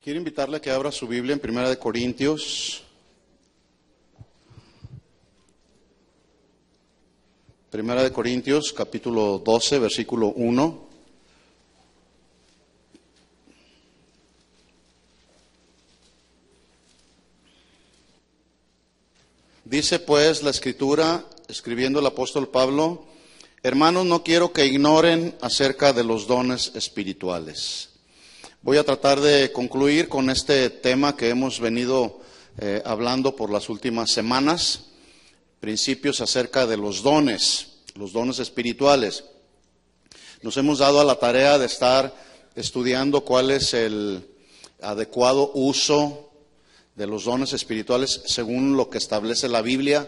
Quiero invitarle a que abra su Biblia en Primera de Corintios. Primera de Corintios, capítulo 12, versículo 1. Dice pues la Escritura, escribiendo el apóstol Pablo: hermanos, no quiero que ignoren acerca de los dones espirituales. Voy a tratar de concluir con este tema que hemos venido hablando por las últimas semanas, principios acerca de los dones espirituales. Nos hemos dado a la tarea de estar estudiando cuál es el adecuado uso de los dones espirituales según lo que establece la Biblia,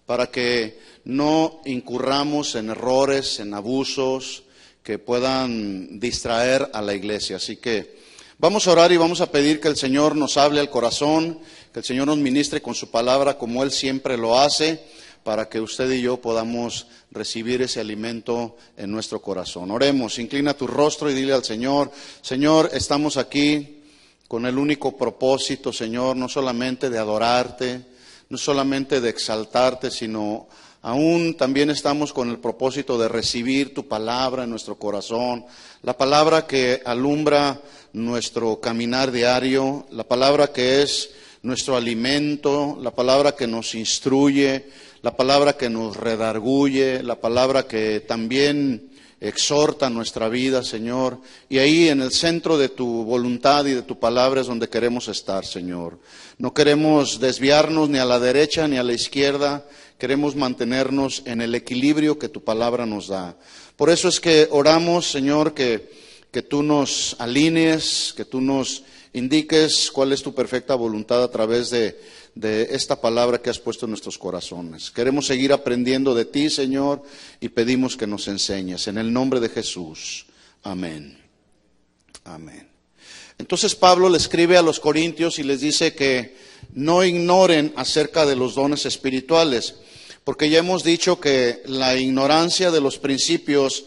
para que no incurramos en errores, en abusos que puedan distraer a la iglesia. Así que vamos a orar y vamos a pedir que el Señor nos hable al corazón, que el Señor nos ministre con su palabra como Él siempre lo hace, para que usted y yo podamos recibir ese alimento en nuestro corazón. Oremos, inclina tu rostro y dile al Señor: Señor, estamos aquí con el único propósito, Señor, no solamente de adorarte, no solamente de exaltarte, sino aún también estamos con el propósito de recibir tu palabra en nuestro corazón, la palabra que alumbra nuestro caminar diario, la palabra que es nuestro alimento, la palabra que nos instruye, la palabra que nos redarguye, la palabra que también exhorta nuestra vida, Señor. Y ahí en el centro de tu voluntad y de tu palabra es donde queremos estar, Señor. No queremos desviarnos ni a la derecha ni a la izquierda. Queremos mantenernos en el equilibrio que tu palabra nos da. Por eso es que oramos, Señor, que tú nos alinees, que tú nos indiques cuál es tu perfecta voluntad a través de esta palabra que has puesto en nuestros corazones. Queremos seguir aprendiendo de ti, Señor, y pedimos que nos enseñes. En el nombre de Jesús. Amén. Amén. Entonces Pablo le escribe a los corintios y les dice que no ignoren acerca de los dones espirituales, porque ya hemos dicho que la ignorancia de los principios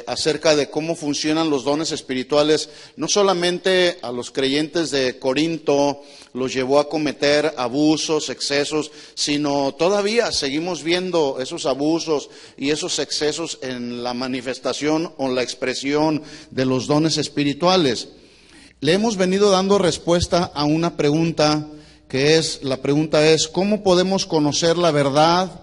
acerca de cómo funcionan los dones espirituales, no solamente a los creyentes de Corinto los llevó a cometer abusos, excesos, sino todavía seguimos viendo esos abusos y esos excesos en la manifestación o la expresión de los dones espirituales. Le hemos venido dando respuesta a una pregunta la pregunta es: ¿cómo podemos conocer la verdad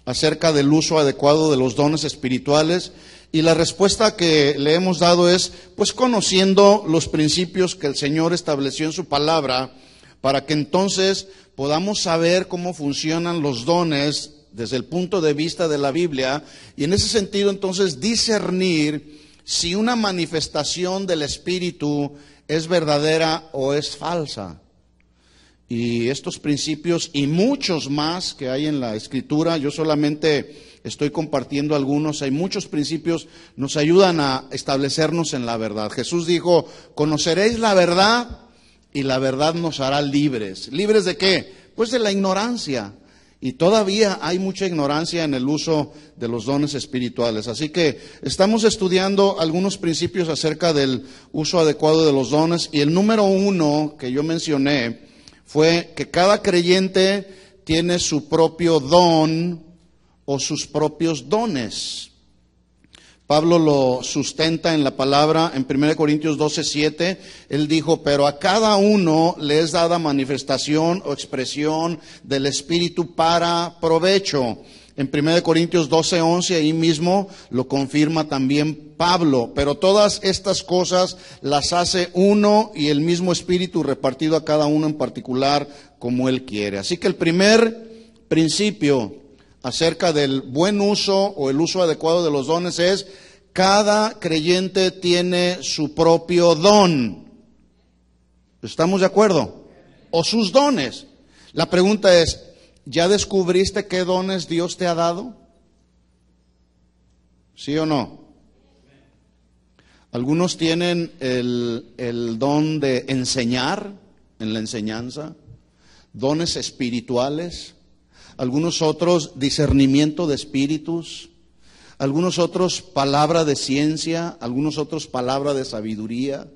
acerca del uso adecuado de los dones espirituales? Y la respuesta que le hemos dado es, pues conociendo los principios que el Señor estableció en su palabra, para que entonces podamos saber cómo funcionan los dones desde el punto de vista de la Biblia, y en ese sentido entonces discernir si una manifestación del Espíritu es verdadera o es falsa. Y estos principios y muchos más que hay en la Escritura, yo solamente estoy compartiendo algunos, hay muchos principios, nos ayudan a establecernos en la verdad. Jesús dijo: conoceréis la verdad y la verdad nos hará libres. ¿Libres de qué? Pues de la ignorancia. Y todavía hay mucha ignorancia en el uso de los dones espirituales. Así que estamos estudiando algunos principios acerca del uso adecuado de los dones. Y el número 1 que yo mencioné fue que cada creyente tiene su propio don o sus propios dones. Pablo lo sustenta en la palabra en 1 Corintios 12:7. Él dijo: pero a cada uno le es dada manifestación o expresión del Espíritu para provecho. En 1 Corintios 12:11, ahí mismo lo confirma también Pablo. Pero todas estas cosas las hace uno y el mismo Espíritu, repartido a cada uno en particular como Él quiere. Así que el primer principio acerca del buen uso o el uso adecuado de los dones es: cada creyente tiene su propio don. ¿Estamos de acuerdo? O sus dones. La pregunta es: ¿ya descubriste qué dones Dios te ha dado? ¿Sí o no? Algunos tienen el don de enseñar, en la enseñanza, dones espirituales. Algunos otros discernimiento de espíritus, algunos otros palabra de ciencia, algunos otros palabra de sabiduría,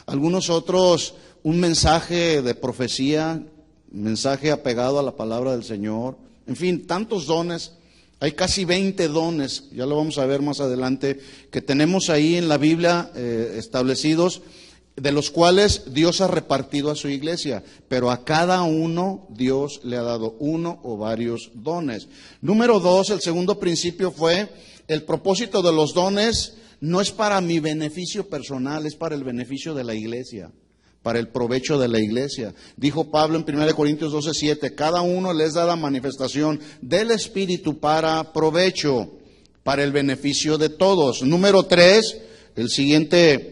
algunos otros un mensaje de profecía, mensaje apegado a la palabra del Señor, en fin, tantos dones. Hay casi 20 dones, ya lo vamos a ver más adelante, que tenemos ahí en la Biblia establecidos, de los cuales Dios ha repartido a su iglesia, pero a cada uno Dios le ha dado uno o varios dones. Número 2, el segundo principio fue, el propósito de los dones no es para mi beneficio personal, es para el beneficio de la iglesia, para el provecho de la iglesia. Dijo Pablo en 1 Corintios 12:7, cada uno les da la manifestación del Espíritu para provecho, para el beneficio de todos. Número 3, el siguiente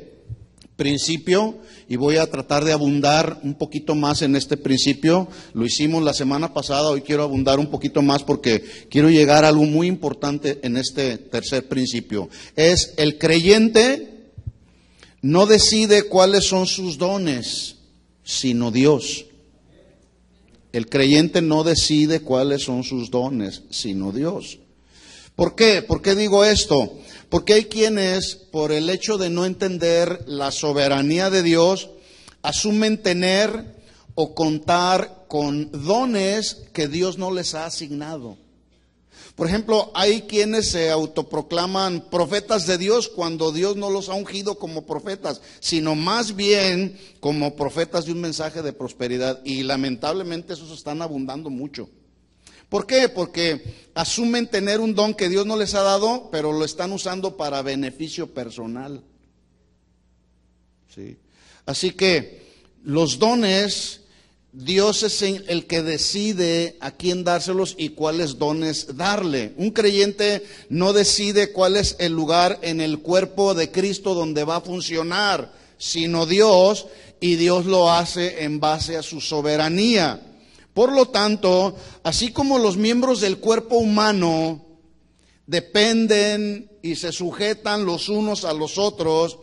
principio, y voy a tratar de abundar un poquito más en este principio. Lo hicimos la semana pasada, hoy quiero abundar un poquito más porque quiero llegar a algo muy importante en este tercer principio. Es el creyente no decide cuáles son sus dones, sino Dios. El creyente no decide cuáles son sus dones, sino Dios. ¿Por qué? ¿Por qué digo esto? Porque hay quienes, por el hecho de no entender la soberanía de Dios, asumen tener o contar con dones que Dios no les ha asignado. Por ejemplo, hay quienes se autoproclaman profetas de Dios cuando Dios no los ha ungido como profetas, sino más bien como profetas de un mensaje de prosperidad. Y lamentablemente esos están abundando mucho. ¿Por qué? Porque asumen tener un don que Dios no les ha dado, pero lo están usando para beneficio personal. ¿Sí? Así que los dones, Dios es el que decide a quién dárselos y cuáles dones darle. Un creyente no decide cuál es el lugar en el cuerpo de Cristo donde va a funcionar, sino Dios, y Dios lo hace en base a su soberanía. Por lo tanto, así como los miembros del cuerpo humano dependen y se sujetan los unos a los otros,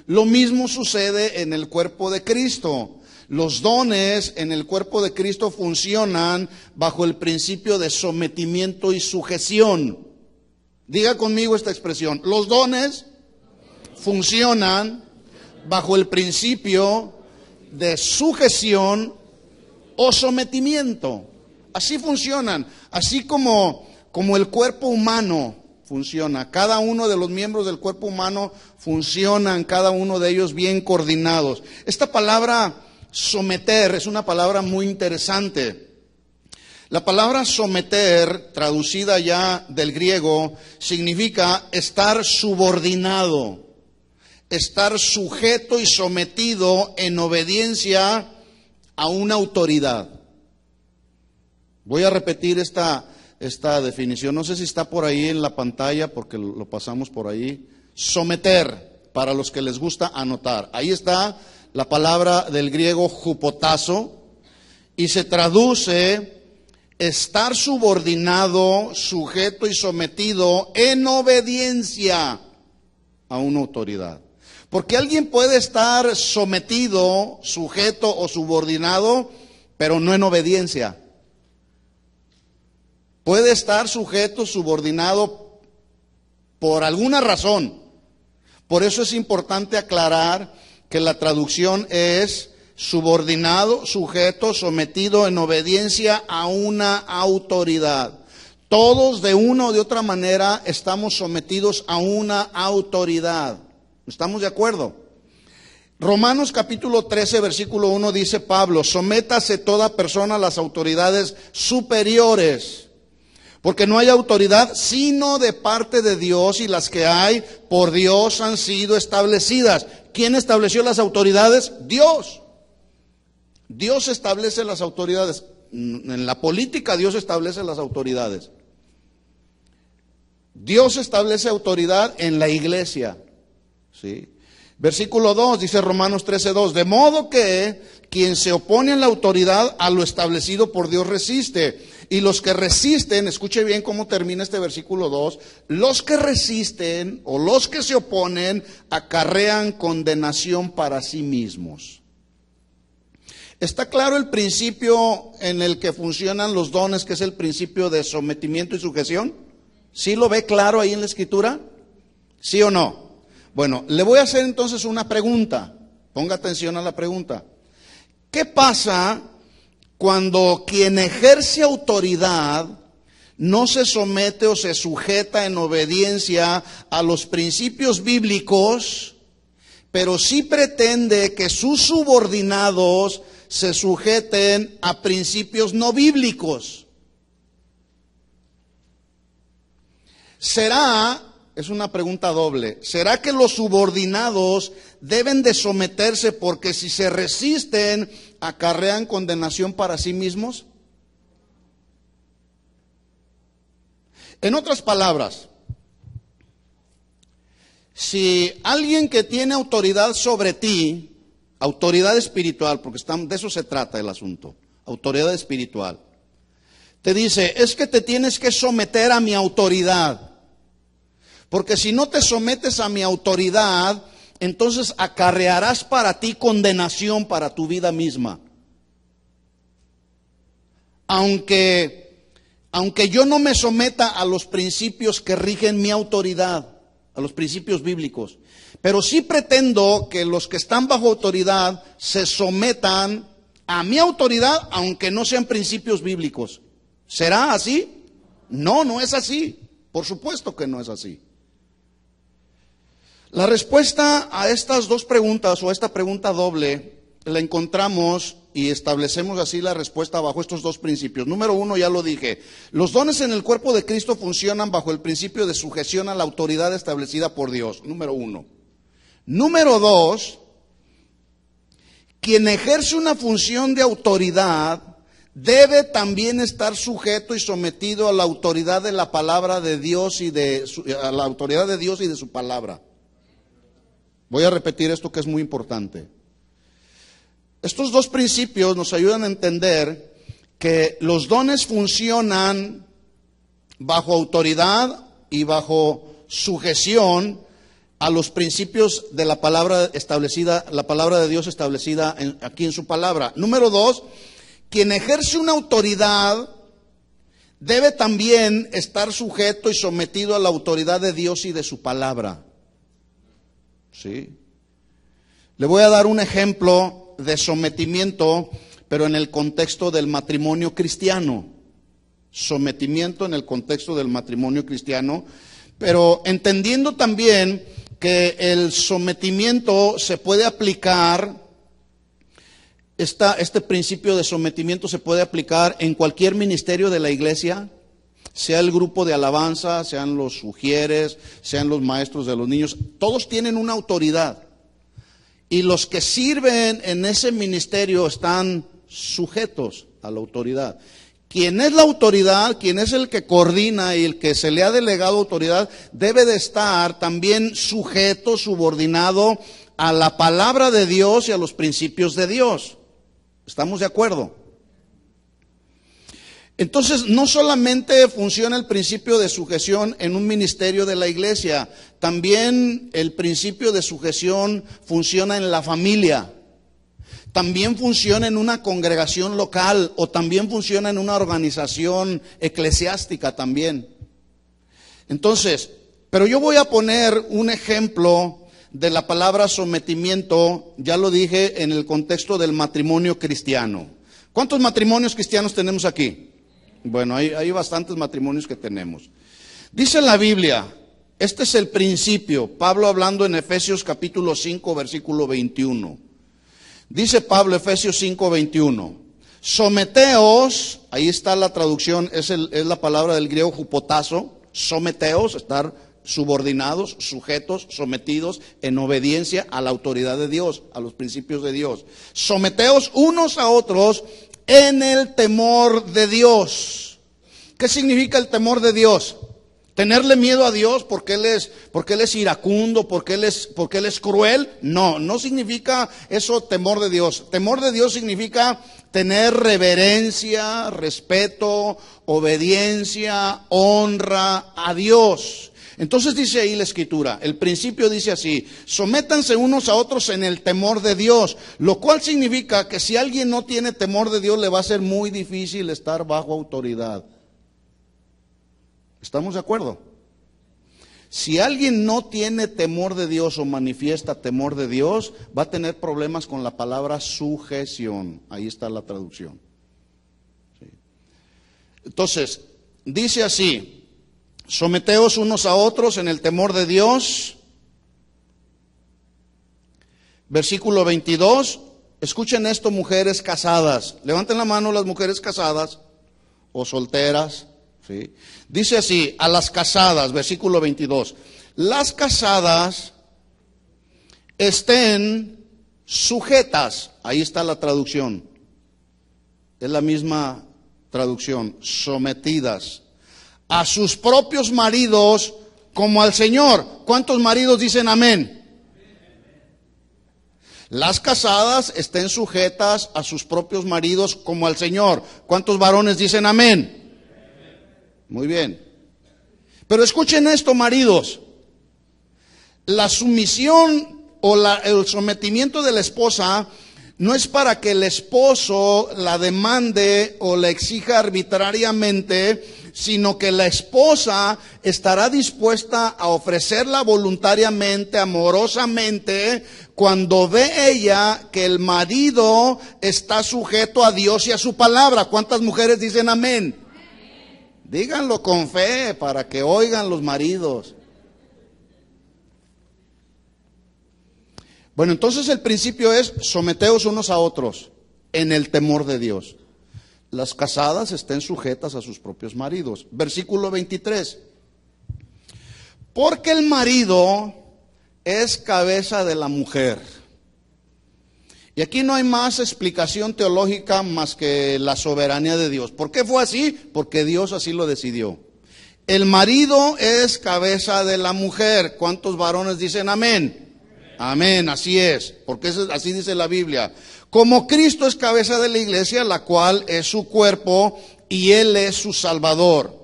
lo mismo sucede en el cuerpo de Cristo. Los dones en el cuerpo de Cristo funcionan bajo el principio de sometimiento y sujeción. Diga conmigo esta expresión. Los dones funcionan bajo el principio de sujeción o sometimiento. Así funcionan, así como el cuerpo humano funciona. Cada uno de los miembros del cuerpo humano funcionan, cada uno de ellos bien coordinados. Esta palabra someter es una palabra muy interesante. La palabra someter, traducida ya del griego, significa estar subordinado, estar sujeto y sometido en obediencia a una autoridad. Voy a repetir esta definición, no sé si está por ahí en la pantalla porque lo pasamos por ahí. Someter, para los que les gusta anotar. Ahí está la palabra del griego hupotazo y se traduce estar subordinado, sujeto y sometido en obediencia a una autoridad. Porque alguien puede estar sometido, sujeto o subordinado, pero no en obediencia. Puede estar sujeto, subordinado por alguna razón. Por eso es importante aclarar que la traducción es subordinado, sujeto, sometido en obediencia a una autoridad. Todos de una o de otra manera estamos sometidos a una autoridad. ¿Estamos de acuerdo? Romanos capítulo 13, versículo 1 dice Pablo, sométase toda persona a las autoridades superiores, porque no hay autoridad sino de parte de Dios y las que hay por Dios han sido establecidas. ¿Quién estableció las autoridades? Dios. Dios establece las autoridades. En la política Dios establece las autoridades. Dios establece autoridad en la iglesia. ¿Sí? Versículo 2, dice Romanos 13:2, de modo que quien se opone a la autoridad, a lo establecido por Dios resiste. Y los que resisten, escuche bien cómo termina este versículo 2, los que resisten o los que se oponen acarrean condenación para sí mismos. ¿Está claro el principio en el que funcionan los dones, que es el principio de sometimiento y sujeción? ¿Sí lo ve claro ahí en la Escritura? ¿Sí o no? Bueno, le voy a hacer entonces una pregunta. Ponga atención a la pregunta. ¿Qué pasa cuando quien ejerce autoridad no se somete o se sujeta en obediencia a los principios bíblicos, pero sí pretende que sus subordinados se sujeten a principios no bíblicos? Es una pregunta doble, ¿será que los subordinados deben de someterse porque si se resisten acarrean condenación para sí mismos? En otras palabras, si alguien que tiene autoridad sobre ti, autoridad espiritual, porque de eso se trata el asunto, autoridad espiritual, te dice, es que te tienes que someter a mi autoridad, porque si no te sometes a mi autoridad, entonces acarrearás para ti condenación para tu vida misma. Aunque yo no me someta a los principios que rigen mi autoridad, a los principios bíblicos, pero sí pretendo que los que están bajo autoridad se sometan a mi autoridad, aunque no sean principios bíblicos. ¿Será así? No, no es así. Por supuesto que no es así. La respuesta a estas dos preguntas, o a esta pregunta doble, la encontramos y establecemos así la respuesta bajo estos dos principios. Número uno, ya lo dije, los dones en el cuerpo de Cristo funcionan bajo el principio de sujeción a la autoridad establecida por Dios. Número uno. Número dos, quien ejerce una función de autoridad debe también estar sujeto y sometido a la autoridad de la palabra de Dios a la autoridad de Dios y de su palabra. Voy a repetir esto que es muy importante. Estos dos principios nos ayudan a entender que los dones funcionan bajo autoridad y bajo sujeción a los principios de la palabra establecida, la palabra de Dios establecida aquí en su palabra. Número dos, quien ejerce una autoridad debe también estar sujeto y sometido a la autoridad de Dios y de su palabra. ¿Sí? Le voy a dar un ejemplo de sometimiento, pero en el contexto del matrimonio cristiano. Sometimiento en el contexto del matrimonio cristiano, pero entendiendo también que el sometimiento se puede aplicar, este principio de sometimiento se puede aplicar en cualquier ministerio de la iglesia, sea el grupo de alabanza, sean los ujieres, sean los maestros de los niños, todos tienen una autoridad. Y los que sirven en ese ministerio están sujetos a la autoridad. Quien es la autoridad, quien es el que coordina y el que se le ha delegado autoridad, debe de estar también sujeto, subordinado a la palabra de Dios y a los principios de Dios. ¿Estamos de acuerdo? Entonces, no solamente funciona el principio de sujeción en un ministerio de la iglesia, también el principio de sujeción funciona en la familia, también funciona en una congregación local o también funciona en una organización eclesiástica también. Entonces, pero yo voy a poner un ejemplo de la palabra sometimiento, ya lo dije, en el contexto del matrimonio cristiano. ¿Cuántos matrimonios cristianos tenemos aquí? Bueno, hay bastantes matrimonios que tenemos. Dice la Biblia, este es el principio, Pablo hablando en Efesios capítulo 5, versículo 21. Dice Pablo, Efesios 5, 21, someteos, ahí está la traducción, es la palabra del griego hupotazo, someteos, estar subordinados, sujetos, sometidos en obediencia a la autoridad de Dios, a los principios de Dios. Someteos unos a otros en el temor de Dios. ¿Qué significa el temor de Dios? ¿Tenerle miedo a Dios porque Él es iracundo, porque Él es cruel? No, no significa eso temor de Dios. Temor de Dios significa tener reverencia, respeto, obediencia, honra a Dios. Entonces dice ahí la Escritura, el principio dice así, sométanse unos a otros en el temor de Dios, lo cual significa que si alguien no tiene temor de Dios le va a ser muy difícil estar bajo autoridad. ¿Estamos de acuerdo? Si alguien no tiene temor de Dios o manifiesta temor de Dios, va a tener problemas con la palabra sujeción. Ahí está la traducción. Sí. Entonces, dice así: someteos unos a otros en el temor de Dios. Versículo 22. Escuchen esto, mujeres casadas. Levanten la mano las mujeres casadas o solteras. ¿Sí? Dice así, a las casadas, versículo 22. Las casadas estén sujetas. Ahí está la traducción. Es la misma traducción. Sometidas a sus propios maridos como al Señor. ¿Cuántos maridos dicen amén? Las casadas estén sujetas a sus propios maridos como al Señor. ¿Cuántos varones dicen amén? Muy bien. Pero escuchen esto, maridos. La sumisión o el sometimiento de la esposa no es para que el esposo la demande o la exija arbitrariamente, sino que la esposa estará dispuesta a ofrecerla voluntariamente, amorosamente, cuando ve ella que el marido está sujeto a Dios y a su palabra. ¿Cuántas mujeres dicen amén? Díganlo con fe para que oigan los maridos. Bueno, entonces el principio es: someteos unos a otros en el temor de Dios. Las casadas estén sujetas a sus propios maridos. Versículo 23. Porque el marido es cabeza de la mujer. Y aquí no hay más explicación teológica más que la soberanía de Dios. ¿Por qué fue así? Porque Dios así lo decidió. El marido es cabeza de la mujer. ¿Cuántos varones dicen amén? Amén, así es, porque así dice la Biblia. Como Cristo es cabeza de la iglesia, la cual es su cuerpo y Él es su Salvador.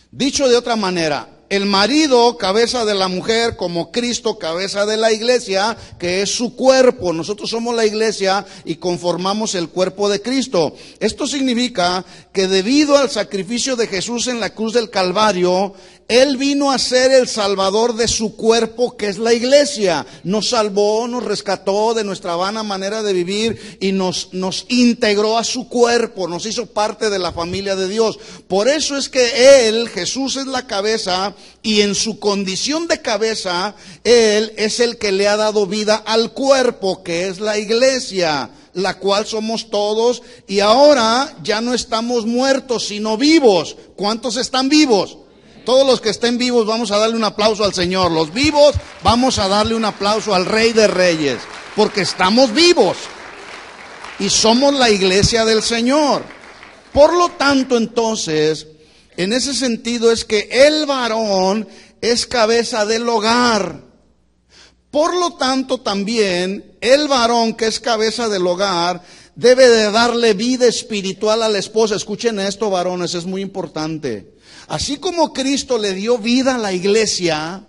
Dicho de otra manera, el marido cabeza de la mujer, como Cristo cabeza de la iglesia, que es su cuerpo. Nosotros somos la iglesia y conformamos el cuerpo de Cristo. Esto significa que debido al sacrificio de Jesús en la cruz del Calvario, Él vino a ser el salvador de su cuerpo, que es la iglesia. Nos salvó, nos rescató de nuestra vana manera de vivir y nos integró a su cuerpo, nos hizo parte de la familia de Dios. Por eso es que Él, Jesús, es la cabeza, y en su condición de cabeza, Él es el que le ha dado vida al cuerpo, que es la iglesia, la cual somos todos, y ahora ya no estamos muertos, sino vivos. ¿Cuántos están vivos? Todos los que estén vivos vamos a darle un aplauso al Señor. Los vivos vamos a darle un aplauso al Rey de Reyes, porque estamos vivos y somos la iglesia del Señor. Por lo tanto, entonces, en ese sentido es que el varón es cabeza del hogar. Por lo tanto, también el varón que es cabeza del hogar debe de darle vida espiritual a la esposa. Escuchen esto, varones, es muy importante. Así como Cristo le dio vida a la iglesia,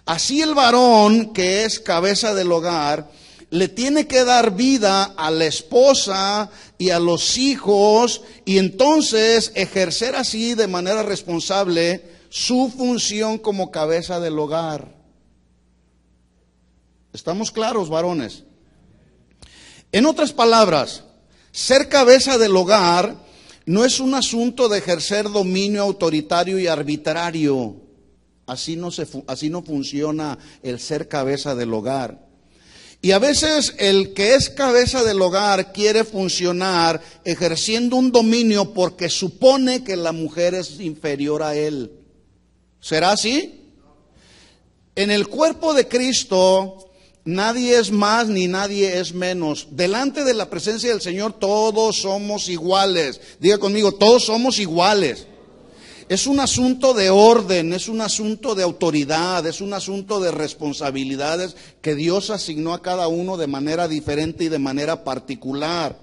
así el varón que es cabeza del hogar le tiene que dar vida a la esposa y a los hijos, y entonces ejercer así de manera responsable su función como cabeza del hogar. ¿Estamos claros, varones? En otras palabras, ser cabeza del hogar no es un asunto de ejercer dominio autoritario y arbitrario. Así no funciona el ser cabeza del hogar. Y a veces el que es cabeza del hogar quiere funcionar ejerciendo un dominio porque supone que la mujer es inferior a él. ¿Será así? En el cuerpo de Cristo nadie es más ni nadie es menos. Delante de la presencia del Señor todos somos iguales. Diga conmigo, todos somos iguales. Es un asunto de orden, es un asunto de autoridad, es un asunto de responsabilidades que Dios asignó a cada uno de manera diferente y de manera particular.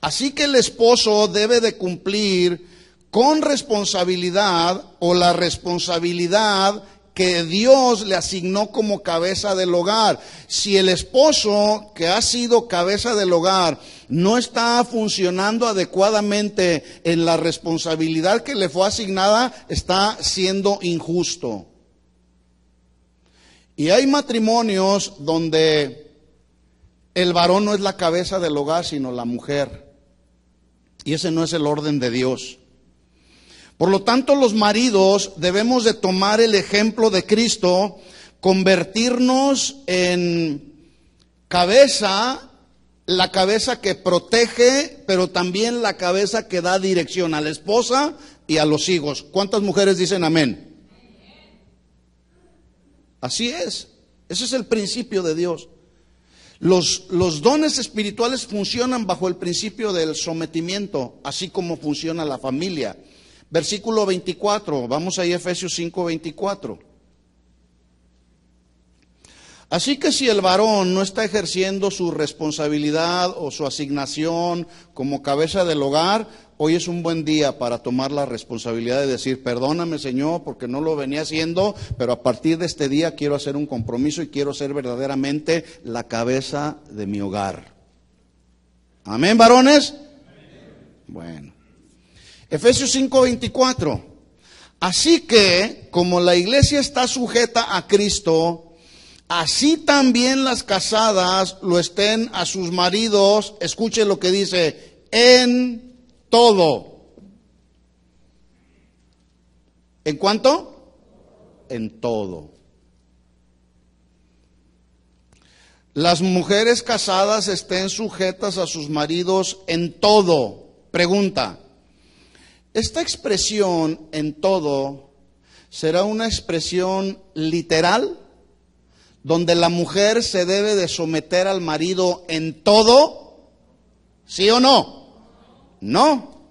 Así que el esposo debe de cumplir con responsabilidad o la responsabilidad que Dios le asignó como cabeza del hogar. Si el esposo que ha sido cabeza del hogar no está funcionando adecuadamente en la responsabilidad que le fue asignada, está siendo injusto. Y hay matrimonios donde el varón no es la cabeza del hogar, sino la mujer. Y ese no es el orden de Dios. Por lo tanto, los maridos debemos de tomar el ejemplo de Cristo, convertirnos en cabeza, la cabeza que protege, pero también la cabeza que da dirección a la esposa y a los hijos. ¿Cuántas mujeres dicen amén? Así es. Ese es el principio de Dios. Los dones espirituales funcionan bajo el principio del sometimiento, así como funciona la familia. Versículo 24, vamos ahí a Efesios 5:24. Así que si el varón no está ejerciendo su responsabilidad o su asignación como cabeza del hogar, hoy es un buen día para tomar la responsabilidad de decir, perdóname Señor porque no lo venía haciendo, pero a partir de este día quiero hacer un compromiso y quiero ser verdaderamente la cabeza de mi hogar. ¿Amén, varones? Bueno. Efesios 5:24. Así que, como la iglesia está sujeta a Cristo, así también las casadas lo estén a sus maridos, escuche lo que dice, en todo. ¿En cuánto? En todo. Las mujeres casadas estén sujetas a sus maridos en todo. Pregunta, ¿esta expresión en todo será una expresión literal? Donde la mujer se debe de someter al marido en todo, ¿sí o no? No.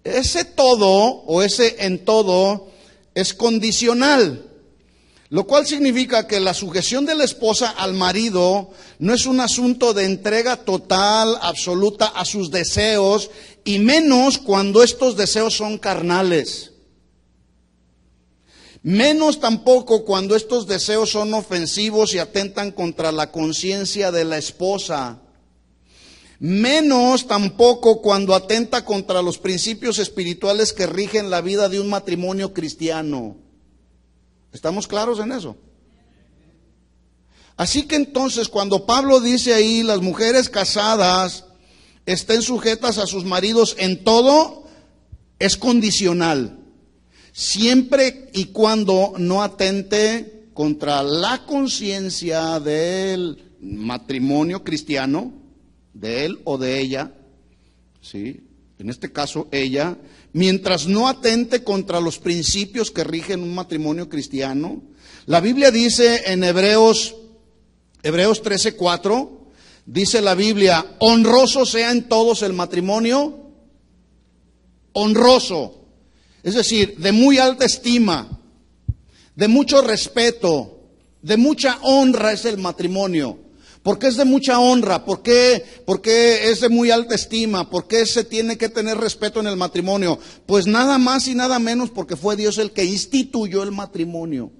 Ese todo o ese en todo es condicional, lo cual significa que la sujeción de la esposa al marido no es un asunto de entrega total, absoluta a sus deseos, y menos cuando estos deseos son carnales. Menos tampoco cuando estos deseos son ofensivos y atentan contra la conciencia de la esposa. Menos tampoco cuando atenta contra los principios espirituales que rigen la vida de un matrimonio cristiano. ¿Estamos claros en eso? Así que entonces cuando Pablo dice ahí, las mujeres casadas estén sujetas a sus maridos en todo, es condicional. Siempre y cuando no atente contra la conciencia del matrimonio cristiano, de él o de ella, ¿sí? En este caso ella, mientras no atente contra los principios que rigen un matrimonio cristiano. La Biblia dice en Hebreos 13:4, dice la Biblia, honroso sea en todos el matrimonio, honroso. Es decir, de muy alta estima, de mucho respeto, de mucha honra es el matrimonio. ¿Por qué es de mucha honra? ¿Por qué es de muy alta estima? ¿Por qué se tiene que tener respeto en el matrimonio? Pues nada más y nada menos porque fue Dios el que instituyó el matrimonio.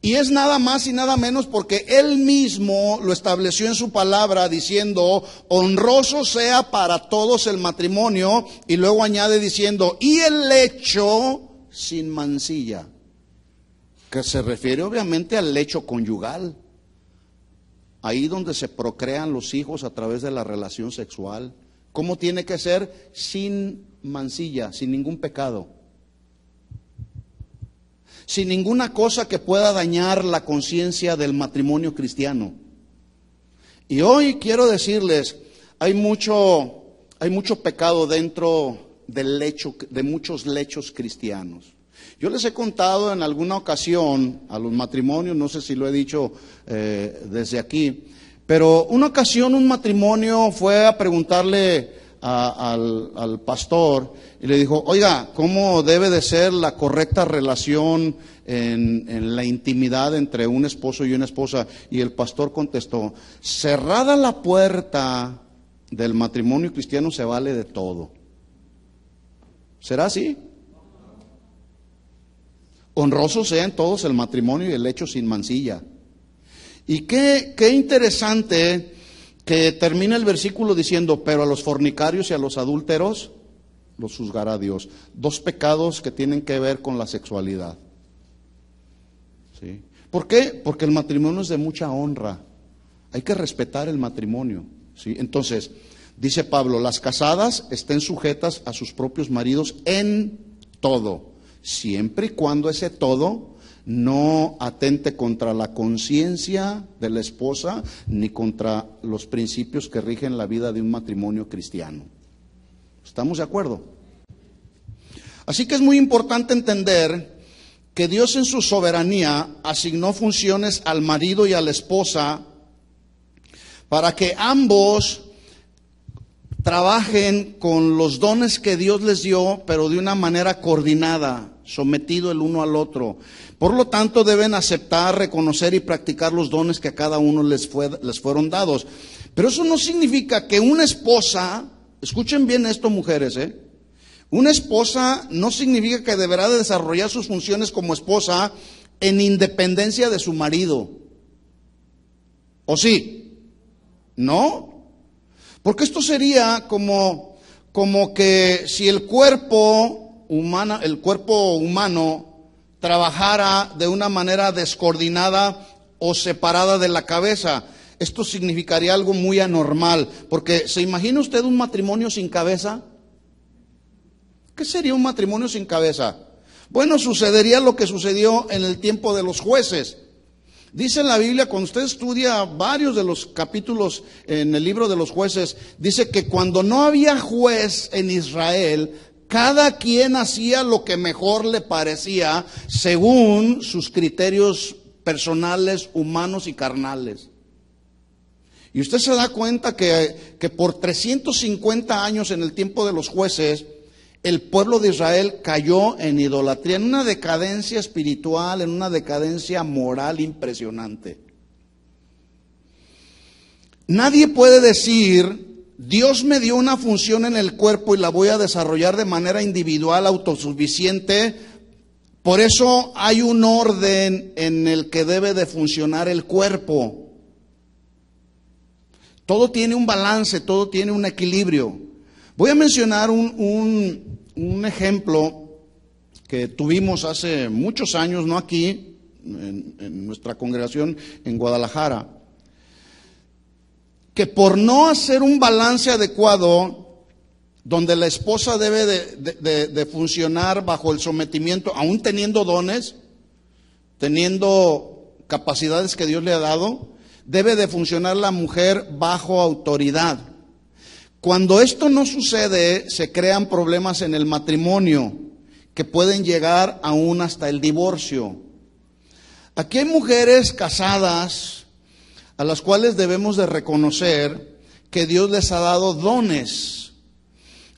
Y es nada más y nada menos porque Él mismo lo estableció en su palabra diciendo, honroso sea para todos el matrimonio, y luego añade diciendo, y el lecho sin mancilla, que se refiere obviamente al lecho conyugal, ahí donde se procrean los hijos a través de la relación sexual. ¿Cómo tiene que ser? Sin mancilla, sin ningún pecado. Sin ninguna cosa que pueda dañar la conciencia del matrimonio cristiano. Y hoy quiero decirles, hay mucho pecado dentro del lecho, de muchos lechos cristianos. Yo les he contado en alguna ocasión a los matrimonios, no sé si lo he dicho desde aquí, pero una ocasión un matrimonio fue a preguntarle al pastor y le dijo, oiga, ¿cómo debe de ser la correcta relación en la intimidad entre un esposo y una esposa? Y el pastor contestó, cerrada la puerta del matrimonio cristiano se vale de todo. ¿Será así? Honrosos sean todos el matrimonio y el lecho sin mancilla. Y qué interesante que termina el versículo diciendo, pero a los fornicarios y a los adúlteros los juzgará Dios. Dos pecados que tienen que ver con la sexualidad. ¿sí? ¿Por qué? Porque el matrimonio es de mucha honra. Hay que respetar el matrimonio, ¿sí? Entonces, dice Pablo, las casadas estén sujetas a sus propios maridos en todo, siempre y cuando ese todo no atente contra la conciencia de la esposa ni contra los principios que rigen la vida de un matrimonio cristiano. ¿Estamos de acuerdo? Así que es muy importante entender que Dios en su soberanía asignó funciones al marido y a la esposa para que ambos trabajen con los dones que Dios les dio, pero de una manera coordinada, sometido el uno al otro. Por lo tanto, deben aceptar, reconocer y practicar los dones que a cada uno les fueron dados. Pero eso no significa que una esposa, escuchen bien esto, mujeres, una esposa no significa que deberá de desarrollar sus funciones como esposa en independencia de su marido. ¿O sí? ¿No? Porque esto sería como que si el cuerpo humano trabajara de una manera descoordinada o separada de la cabeza. Esto significaría algo muy anormal, porque ¿se imagina usted un matrimonio sin cabeza? ¿Qué sería un matrimonio sin cabeza? Bueno, sucedería lo que sucedió en el tiempo de los jueces. Dice en la Biblia, cuando usted estudia varios de los capítulos en el libro de los jueces, dice que cuando no había juez en Israel, cada quien hacía lo que mejor le parecía según sus criterios personales, humanos y carnales. Y usted se da cuenta que por 350 años en el tiempo de los jueces, el pueblo de Israel cayó en idolatría, en una decadencia espiritual, en una decadencia moral impresionante. Nadie puede decir, Dios me dio una función en el cuerpo y la voy a desarrollar de manera individual, autosuficiente. Por eso hay un orden en el que debe de funcionar el cuerpo. Todo tiene un balance, todo tiene un equilibrio. Voy a mencionar un ejemplo que tuvimos hace muchos años, no aquí, en nuestra congregación en Guadalajara, que por no hacer un balance adecuado, donde la esposa debe de funcionar bajo el sometimiento, aún teniendo dones, teniendo capacidades que Dios le ha dado, debe de funcionar la mujer bajo autoridad. Cuando esto no sucede, se crean problemas en el matrimonio que pueden llegar aún hasta el divorcio. Aquí hay mujeres casadas a las cuales debemos de reconocer que Dios les ha dado dones.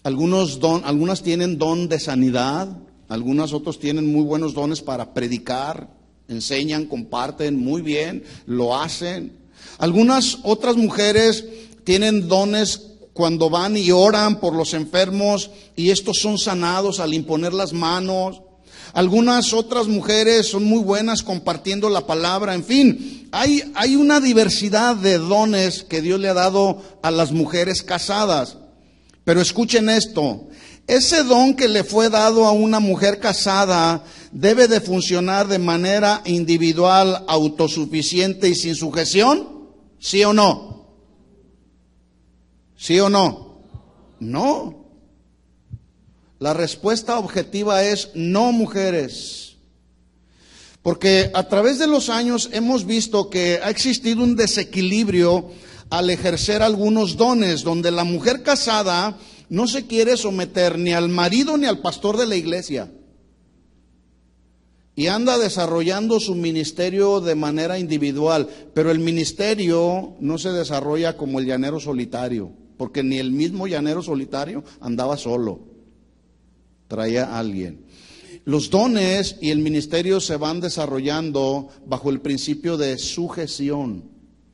Algunas tienen don de sanidad, algunas otros tienen muy buenos dones para predicar, enseñan, comparten muy bien, lo hacen. Algunas otras mujeres tienen dones cuando van y oran por los enfermos y estos son sanados al imponer las manos. Algunas otras mujeres son muy buenas compartiendo la palabra. En fin, hay una diversidad de dones que Dios le ha dado a las mujeres casadas. Pero escuchen esto, ese don que le fue dado a una mujer casada debe de funcionar de manera individual, autosuficiente y sin sujeción, ¿sí o no? ¿Sí o no? No. La respuesta objetiva es no, mujeres. Porque a través de los años hemos visto que ha existido un desequilibrio al ejercer algunos dones, donde la mujer casada no se quiere someter ni al marido ni al pastor de la iglesia. Y anda desarrollando su ministerio de manera individual, pero el ministerio no se desarrolla como el llanero solitario, porque ni el mismo llanero solitario andaba solo, traía a alguien. Los dones y el ministerio se van desarrollando bajo el principio de sujeción,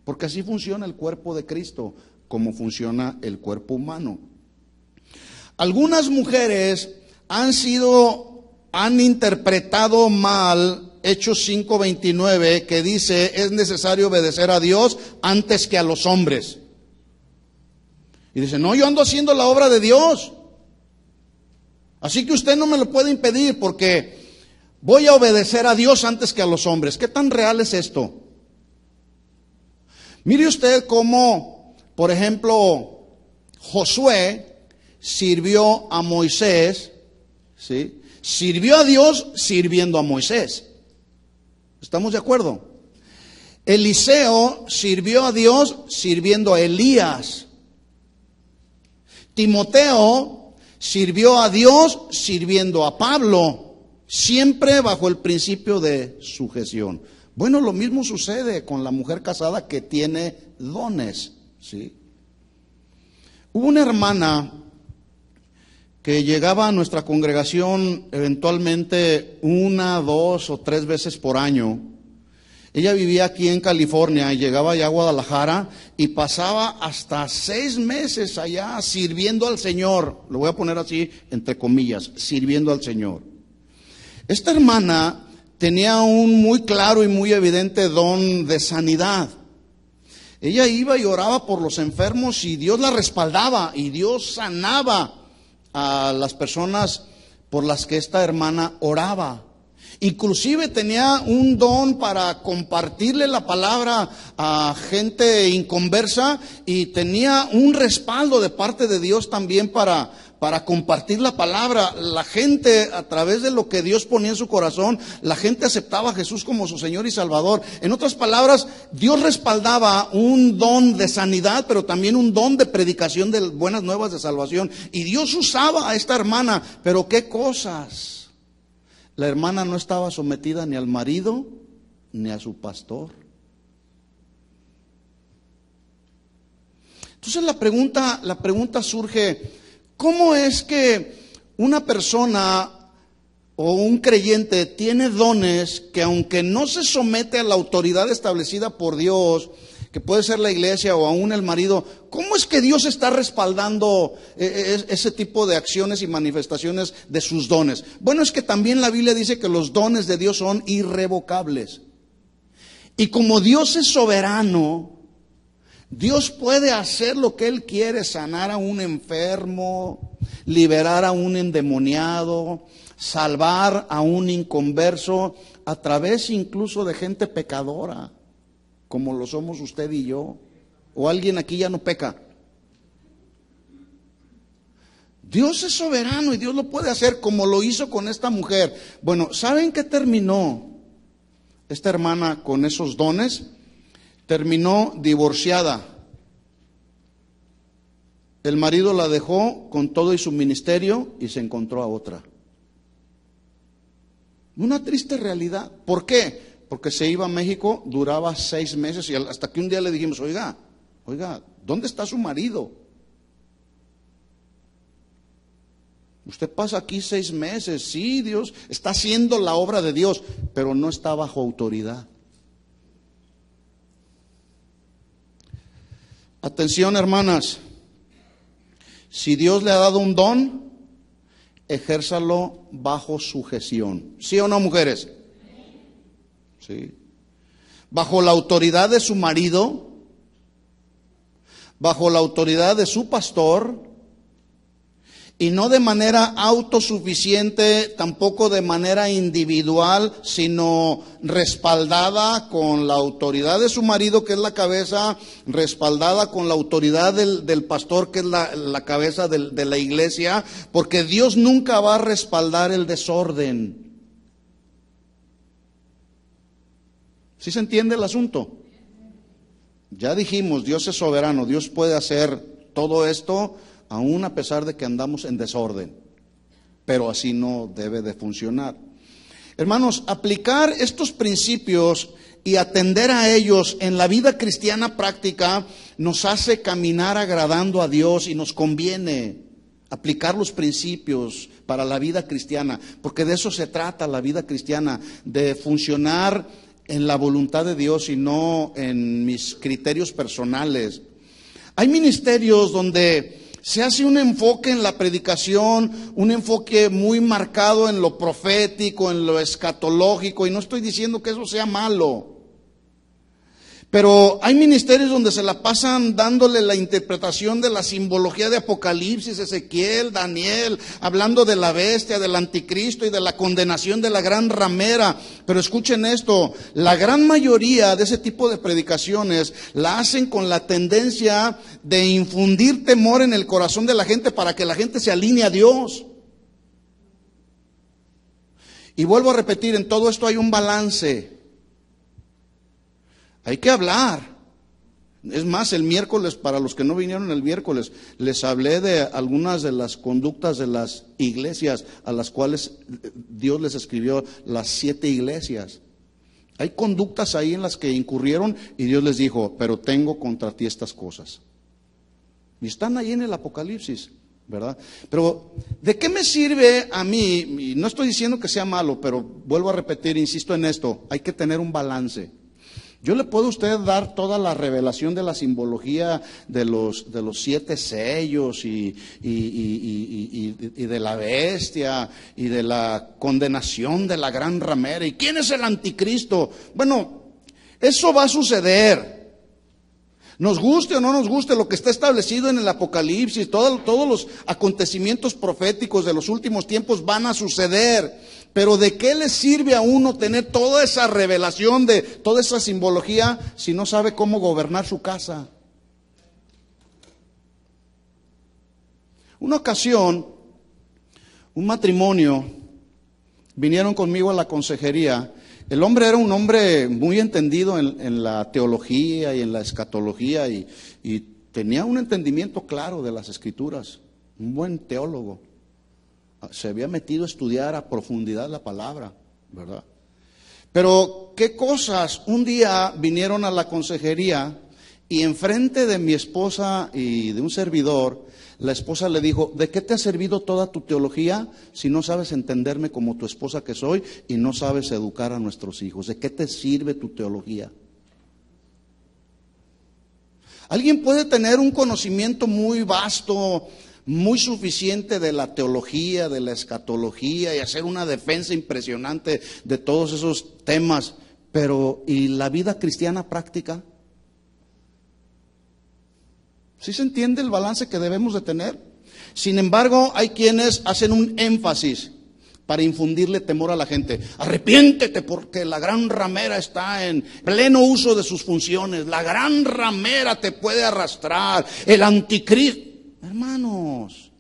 porque así funciona el cuerpo de Cristo, como funciona el cuerpo humano. Algunas mujeres han interpretado mal Hechos 5:29, que dice, es necesario obedecer a Dios antes que a los hombres. Y dice, no, yo ando haciendo la obra de Dios. Así que usted no me lo puede impedir, porque Voy a obedecer a Dios antes que a los hombres. ¿Qué tan real es esto? Mire usted cómo, por ejemplo, Josué sirvió a Moisés, ¿sí? Sirvió a Dios sirviendo a Moisés. ¿Estamos de acuerdo? Eliseo sirvió a Dios sirviendo a Elías. Timoteo sirvió a Dios sirviendo a Pablo, siempre bajo el principio de sujeción. Bueno, lo mismo sucede con la mujer casada que tiene dones, ¿sí? Hubo una hermana que llegaba a nuestra congregación eventualmente 1, 2 o 3 veces por año. Ella vivía aquí en California y llegaba allá a Guadalajara y pasaba hasta 6 meses allá sirviendo al Señor. Lo voy a poner así entre comillas, sirviendo al Señor. Esta hermana tenía un muy claro y muy evidente don de sanidad. Ella iba y oraba por los enfermos y Dios la respaldaba y Dios sanaba a las personas por las que esta hermana oraba. Inclusive tenía un don para compartirle la palabra a gente inconversa y tenía un respaldo de parte de Dios también para compartir la palabra. La gente, a través de lo que Dios ponía en su corazón, la gente aceptaba a Jesús como su Señor y Salvador. En otras palabras, Dios respaldaba un don de sanidad, pero también un don de predicación de buenas nuevas de salvación. Y Dios usaba a esta hermana, pero qué cosas. La hermana no estaba sometida ni al marido ni a su pastor. Entonces la pregunta surge: ¿cómo es que una persona o un creyente tiene dones que, aunque no se somete a la autoridad establecida por Dios, que puede ser la iglesia o aún el marido, cómo es que Dios está respaldando ese tipo de acciones y manifestaciones de sus dones? Bueno, es que también la Biblia dice que los dones de Dios son irrevocables. Y como Dios es soberano, Dios puede hacer lo que Él quiere: sanar a un enfermo, liberar a un endemoniado, salvar a un inconverso, a través incluso de gente pecadora, como lo somos usted y yo. ¿O alguien aquí ya no peca? Dios es soberano y Dios lo puede hacer, como lo hizo con esta mujer. Bueno, ¿saben qué terminó esta hermana con esos dones? Terminó divorciada. El marido la dejó con todo y su ministerio y se encontró a otra. Una triste realidad. ¿Por qué? Porque se iba a México, duraba 6 meses y hasta que un día le dijimos: oiga, ¿dónde está su marido? Usted pasa aquí 6 meses, sí, Dios está haciendo la obra de Dios, pero no está bajo autoridad. Atención, hermanas, si Dios le ha dado un don, ejérzalo bajo sujeción. ¿Sí o no, mujeres? Sí. Bajo la autoridad de su marido, bajo la autoridad de su pastor, y no de manera autosuficiente, tampoco de manera individual, sino respaldada con la autoridad de su marido, que es la cabeza, respaldada con la autoridad del pastor, que es la cabeza de la iglesia, porque Dios nunca va a respaldar el desorden. ¿Sí se entiende el asunto? Ya dijimos, Dios es soberano, Dios puede hacer todo esto aún a pesar de que andamos en desorden, pero así no debe de funcionar. Hermanos, aplicar estos principios y atender a ellos en la vida cristiana práctica nos hace caminar agradando a Dios, y nos conviene aplicar los principios para la vida cristiana, porque de eso se trata la vida cristiana, de funcionar en la voluntad de Dios y no en mis criterios personales. Hay ministerios donde se hace un enfoque en la predicación, un enfoque muy marcado en lo profético, en lo escatológico, y no estoy diciendo que eso sea malo. Pero hay ministerios donde se la pasan dándole la interpretación de la simbología de Apocalipsis, Ezequiel, Daniel, hablando de la bestia, del anticristo y de la condenación de la gran ramera. Pero escuchen esto, la gran mayoría de ese tipo de predicaciones la hacen con la tendencia de infundir temor en el corazón de la gente para que la gente se alinee a Dios. Y vuelvo a repetir, en todo esto hay un balance. Hay que hablar. Es más, el miércoles, para los que no vinieron el miércoles, les hablé de algunas de las conductas de las iglesias a las cuales Dios les escribió las 7 iglesias. Hay conductas ahí en las que incurrieron y Dios les dijo, pero tengo contra ti estas cosas. Y están ahí en el Apocalipsis, ¿verdad? Pero, ¿de qué me sirve a mí? Y no estoy diciendo que sea malo, pero vuelvo a repetir, insisto en esto, hay que tener un balance. Yo le puedo a usted dar toda la revelación de la simbología de los 7 sellos y de la bestia y de la condenación de la gran ramera. ¿Y quién es el anticristo? Bueno, eso va a suceder. Nos guste o no nos guste lo que está establecido en el Apocalipsis, todos los acontecimientos proféticos de los últimos tiempos van a suceder. Pero ¿de qué le sirve a uno tener toda esa revelación de toda esa simbología si no sabe cómo gobernar su casa? Una ocasión, un matrimonio, vinieron conmigo a la consejería. El hombre era un hombre muy entendido en la teología y en la escatología y tenía un entendimiento claro de las Escrituras, un buen teólogo. Se había metido a estudiar a profundidad la palabra, ¿verdad? Pero qué cosas, un día vinieron a la consejería y enfrente de mi esposa y de un servidor, la esposa le dijo, ¿de qué te ha servido toda tu teología si no sabes entenderme como tu esposa que soy y no sabes educar a nuestros hijos? ¿De qué te sirve tu teología? Alguien puede tener un conocimiento muy vasto, muy suficiente de la teología, de la escatología y hacer una defensa impresionante de todos esos temas, pero ¿y la vida cristiana práctica? ¿Sí se entiende el balance que debemos de tener? Sin embargo, hay quienes hacen un énfasis para infundirle temor a la gente. Arrepiéntete porque la gran ramera está en pleno uso de sus funciones. La gran ramera te puede arrastrar. El anticristo. Hermanos,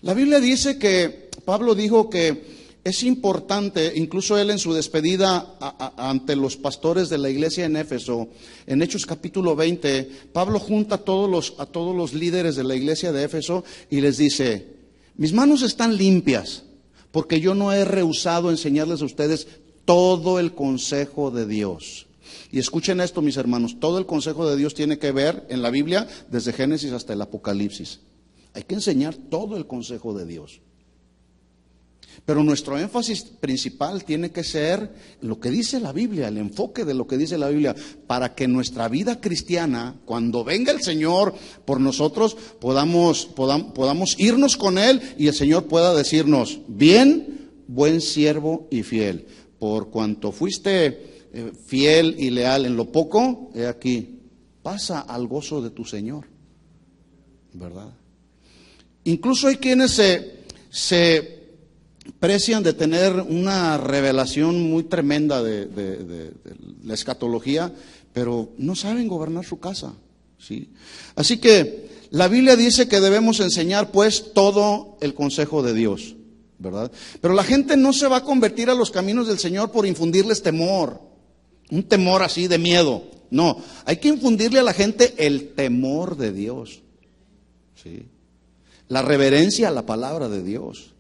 la Biblia dice que Pablo dijo que es importante, incluso él en su despedida ante los pastores de la iglesia en Éfeso, en Hechos capítulo 20, Pablo junta a todos los líderes de la iglesia de Éfeso y les dice, mis manos están limpias porque yo no he rehusado enseñarles a ustedes todo el consejo de Dios. Y escuchen esto, mis hermanos, todo el consejo de Dios tiene que ver en la Biblia desde Génesis hasta el Apocalipsis. Hay que enseñar todo el consejo de Dios. Pero nuestro énfasis principal tiene que ser lo que dice la Biblia, el enfoque de lo que dice la Biblia, para que nuestra vida cristiana, cuando venga el Señor por nosotros, podamos irnos con Él y el Señor pueda decirnos, bien, buen siervo y fiel, por cuanto fuiste fiel y leal en lo poco, he aquí, pasa al gozo de tu Señor, ¿verdad? Incluso hay quienes se precian de tener una revelación muy tremenda de la escatología, pero no saben gobernar su casa, ¿sí? Así que la Biblia dice que debemos enseñar pues todo el consejo de Dios, ¿verdad? Pero la gente no se va a convertir a los caminos del Señor por infundirles temor. Un temor así de miedo. No, hay que infundirle a la gente el temor de Dios. ¿Sí? La reverencia a la palabra de Dios.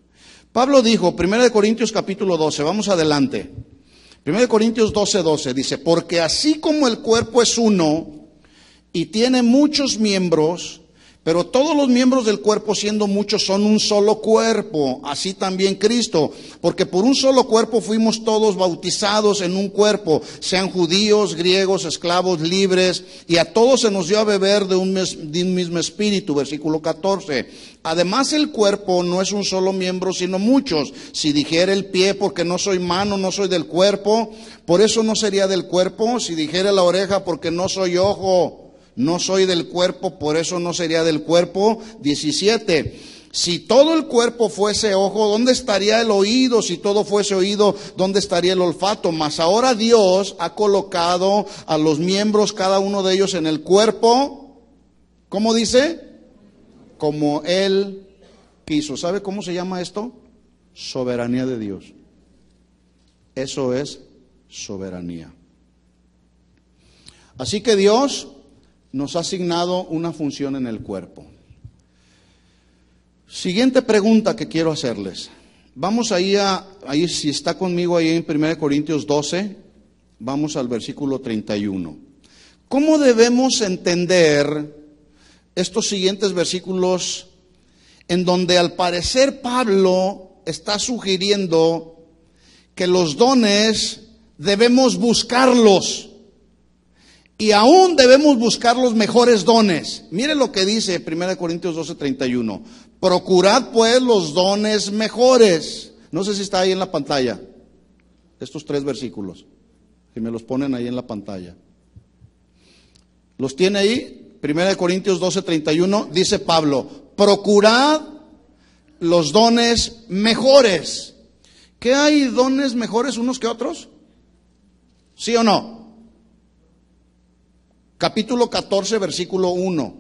Pablo dijo, 1 Corintios capítulo 12, vamos adelante. 1 Corintios 12, dice, porque así como el cuerpo es uno y tiene muchos miembros, Pero todos los miembros del cuerpo, siendo muchos, son un solo cuerpo, así también Cristo, porque por un solo cuerpo fuimos todos bautizados en un cuerpo, sean judíos, griegos, esclavos, libres, y a todos se nos dio a beber de un mismo espíritu, versículo 14. Además el cuerpo no es un solo miembro, sino muchos. Si dijera el pie, porque no soy mano, no soy del cuerpo, por eso no sería del cuerpo. Si dijera la oreja, porque no soy ojo, no soy del cuerpo, por eso no sería del cuerpo. 17. Si todo el cuerpo fuese ojo, ¿dónde estaría el oído? Si todo fuese oído, ¿dónde estaría el olfato? Mas ahora Dios ha colocado a los miembros, cada uno de ellos, en el cuerpo. ¿Cómo dice? Como Él quiso. ¿Sabe cómo se llama esto? Soberanía de Dios. Eso es soberanía. Así que Dios nos ha asignado una función en el cuerpo. Siguiente pregunta que quiero hacerles. Vamos ahí si está conmigo ahí en 1 Corintios 12, vamos al versículo 31. ¿Cómo debemos entender estos siguientes versículos en donde al parecer Pablo está sugiriendo que los dones debemos buscarlos? Y aún debemos buscar los mejores dones. Mire lo que dice 1 Corintios 12, 31. Procurad pues los dones mejores. No sé si está ahí en la pantalla. Estos 3 versículos. Si me los ponen ahí en la pantalla. ¿Los tiene ahí? 1 Corintios 12, 31. Dice Pablo, procurad los dones mejores. ¿Qué hay dones mejores unos que otros? ¿Sí o no? Capítulo 14, versículo 1.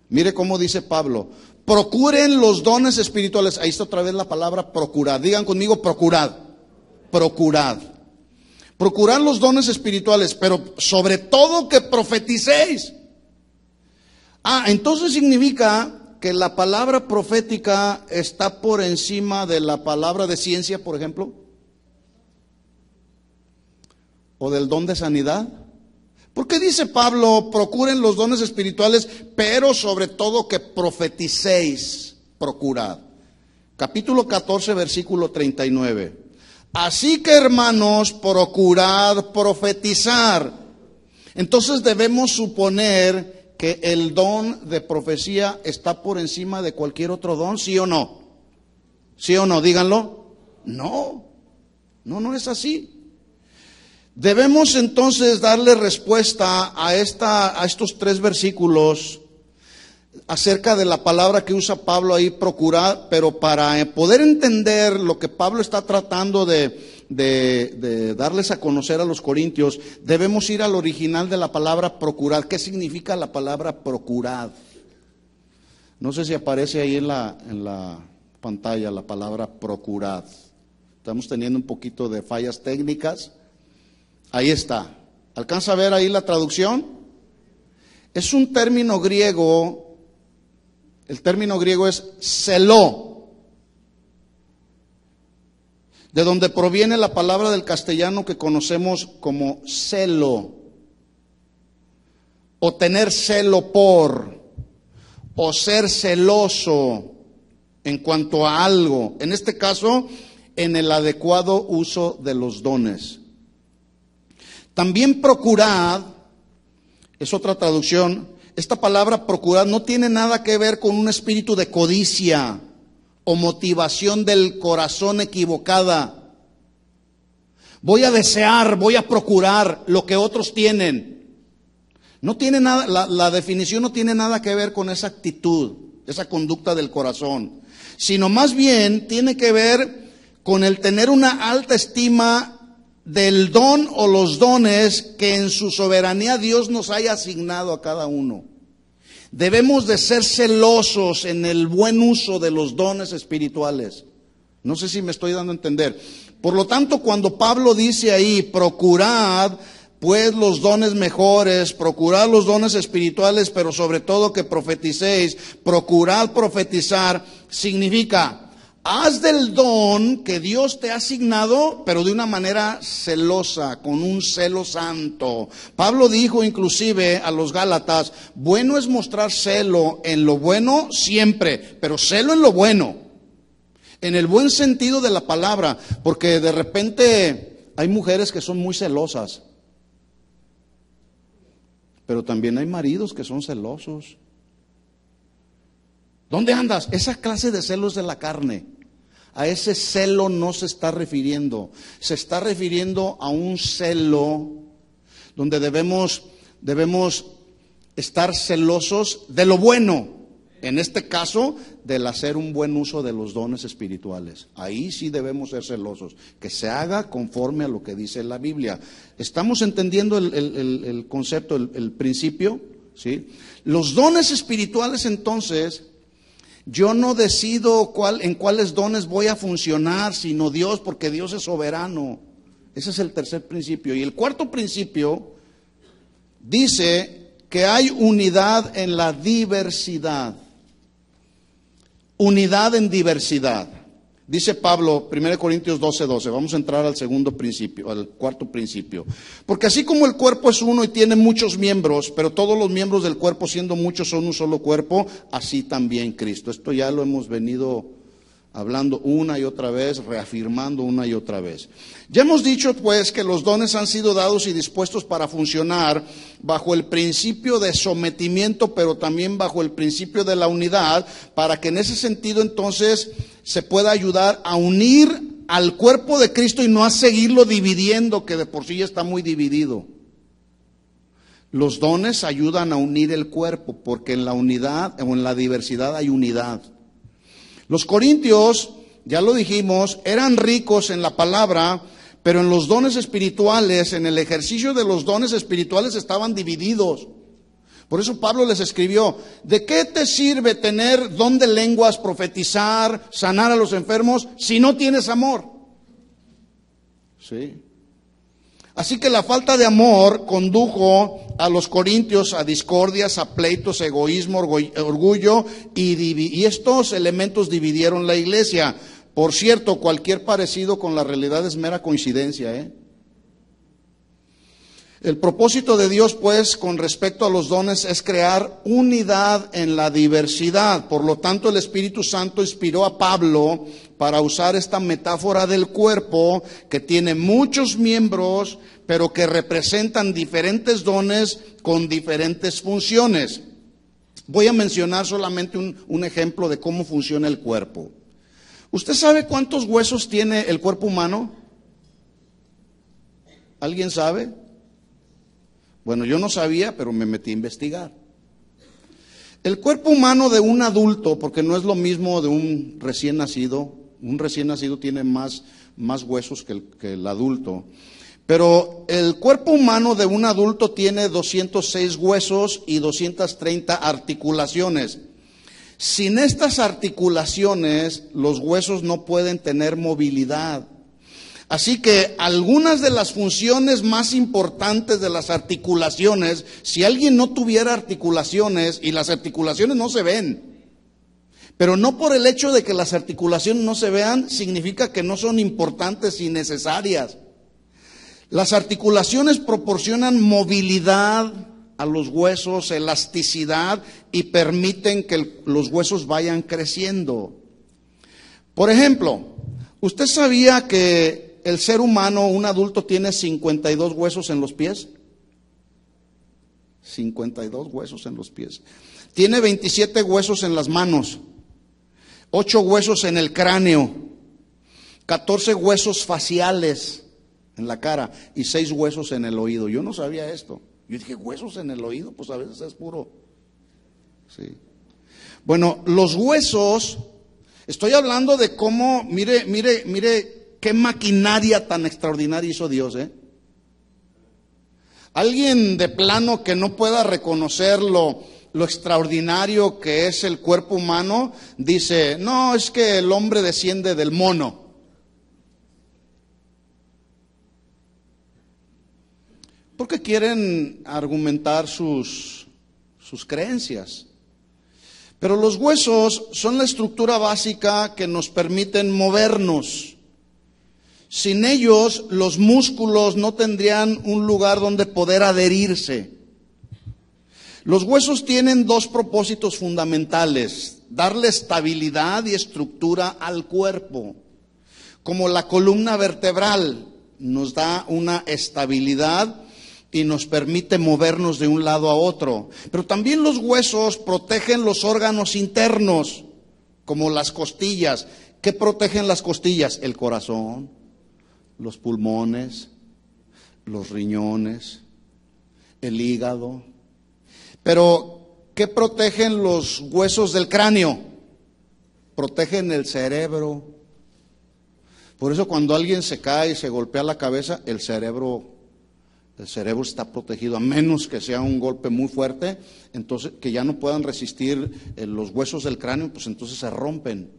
Mire cómo dice Pablo. Procuren los dones espirituales. Ahí está otra vez la palabra procurad. Digan conmigo procurad. Procurad. Procurad los dones espirituales, pero sobre todo que profeticéis. Entonces significa que la palabra profética está por encima de la palabra de ciencia, por ejemplo. O del don de sanidad. ¿Por qué dice Pablo, procuren los dones espirituales, pero sobre todo que profeticéis? Procurad. Capítulo 14, versículo 39. Así que, hermanos, procurad profetizar. Entonces debemos suponer que el don de profecía está por encima de cualquier otro don, ¿sí o no? ¿Sí o no? Díganlo. No es así. Debemos entonces darle respuesta a estos 3 versículos acerca de la palabra que usa Pablo ahí, procurar, pero para poder entender lo que Pablo está tratando de darles a conocer a los corintios, debemos ir al original de la palabra procurar. ¿Qué significa la palabra procurar? No sé si aparece ahí en la pantalla la palabra procurar. Estamos teniendo un poquito de fallas técnicas. Ahí está. ¿Alcanza a ver ahí la traducción? Es un término griego. El término griego es celó, de donde proviene la palabra del castellano que conocemos como celo, o tener celo por, o ser celoso en cuanto a algo. En este caso, en el adecuado uso de los dones. También procurad, es otra traducción. Esta palabra procurad no tiene nada que ver con un espíritu de codicia o motivación del corazón equivocada. Voy a desear, voy a procurar lo que otros tienen. No tiene nada, la definición no tiene nada que ver con esa actitud, esa conducta del corazón, sino más bien tiene que ver con el tener una alta estima del don o los dones que en su soberanía Dios nos haya asignado a cada uno. Debemos de ser celosos en el buen uso de los dones espirituales. No sé si me estoy dando a entender. Por lo tanto, cuando Pablo dice ahí, procurad pues los dones mejores, procurad los dones espirituales, pero sobre todo que profeticéis, procurad profetizar, significa haz del don que Dios te ha asignado, pero de una manera celosa, con un celo santo. Pablo dijo inclusive a los Gálatas, bueno es mostrar celo en lo bueno siempre, pero celo en lo bueno, en el buen sentido de la palabra, porque de repente hay mujeres que son muy celosas, pero también hay maridos que son celosos. ¿Dónde andas? Esa clase de celos de la carne. A ese celo no se está refiriendo. Se está refiriendo a un celo donde debemos estar celosos de lo bueno. En este caso, del hacer un buen uso de los dones espirituales. Ahí sí debemos ser celosos. Que se haga conforme a lo que dice la Biblia. ¿Estamos entendiendo el concepto, el principio? ¿Sí? Los dones espirituales entonces... Yo no decido en cuáles dones voy a funcionar, sino Dios, porque Dios es soberano. Ese es el tercer principio. Y el cuarto principio dice que hay unidad en la diversidad. Unidad en diversidad. Dice Pablo, 1 Corintios 12:12, vamos a entrar al segundo principio, al cuarto principio. Porque así como el cuerpo es uno y tiene muchos miembros, pero todos los miembros del cuerpo siendo muchos son un solo cuerpo, así también Cristo. Esto ya lo hemos venido hablando una y otra vez, reafirmando una y otra vez. Ya hemos dicho pues que los dones han sido dados y dispuestos para funcionar bajo el principio de sometimiento, pero también bajo el principio de la unidad, para que en ese sentido entonces se pueda ayudar a unir al cuerpo de Cristo y no a seguirlo dividiendo, que de por sí ya está muy dividido. Los dones ayudan a unir el cuerpo, porque en la unidad o en la diversidad hay unidad. Los corintios, ya lo dijimos, eran ricos en la palabra, pero en los dones espirituales, en el ejercicio de los dones espirituales estaban divididos. Por eso Pablo les escribió, ¿de qué te sirve tener don de lenguas, profetizar, sanar a los enfermos, si no tienes amor? Sí. Así que la falta de amor condujo a los corintios a discordias, a pleitos, egoísmo, orgullo, y estos elementos dividieron la iglesia. Por cierto, cualquier parecido con la realidad es mera coincidencia, El propósito de Dios, pues, con respecto a los dones es crear unidad en la diversidad. Por lo tanto, el Espíritu Santo inspiró a Pablo para usar esta metáfora del cuerpo que tiene muchos miembros, pero que representan diferentes dones con diferentes funciones. Voy a mencionar solamente un ejemplo de cómo funciona el cuerpo. ¿Usted sabe cuántos huesos tiene el cuerpo humano? ¿Alguien sabe? Bueno, yo no sabía, pero me metí a investigar. El cuerpo humano de un adulto, porque no es lo mismo de un recién nacido tiene más huesos que el adulto, pero el cuerpo humano de un adulto tiene 206 huesos y 230 articulaciones. Sin estas articulaciones, los huesos no pueden tener movilidad. Así que algunas de las funciones más importantes de las articulaciones, si alguien no tuviera articulaciones, y las articulaciones no se ven, pero no por el hecho de que las articulaciones no se vean, significa que no son importantes y necesarias. Las articulaciones proporcionan movilidad a los huesos, elasticidad, y permiten que los huesos vayan creciendo. Por ejemplo, ¿usted sabía que el ser humano, un adulto, tiene 52 huesos en los pies? 52 huesos en los pies. Tiene 27 huesos en las manos, 8 huesos en el cráneo, 14 huesos faciales en la cara y 6 huesos en el oído. Yo no sabía esto. Yo dije, ¿huesos en el oído? Pues a veces es puro. Sí. Bueno, los huesos, estoy hablando de cómo, mire qué maquinaria tan extraordinaria hizo Dios, Alguien de plano que no pueda reconocer lo extraordinario que es el cuerpo humano, dice, no, es que el hombre desciende del mono. Porque quieren argumentar sus creencias. Pero los huesos son la estructura básica que nos permiten movernos. Sin ellos, los músculos no tendrían un lugar donde poder adherirse. Los huesos tienen dos propósitos fundamentales: darle estabilidad y estructura al cuerpo. Como la columna vertebral nos da una estabilidad y nos permite movernos de un lado a otro. Pero también los huesos protegen los órganos internos, como las costillas. ¿Qué protegen las costillas? El corazón, los pulmones, los riñones, el hígado. Pero, ¿qué protegen los huesos del cráneo? Protegen el cerebro. Por eso cuando alguien se cae y se golpea la cabeza, el cerebro está protegido, a menos que sea un golpe muy fuerte, entonces que ya no puedan resistir los huesos del cráneo, pues entonces se rompen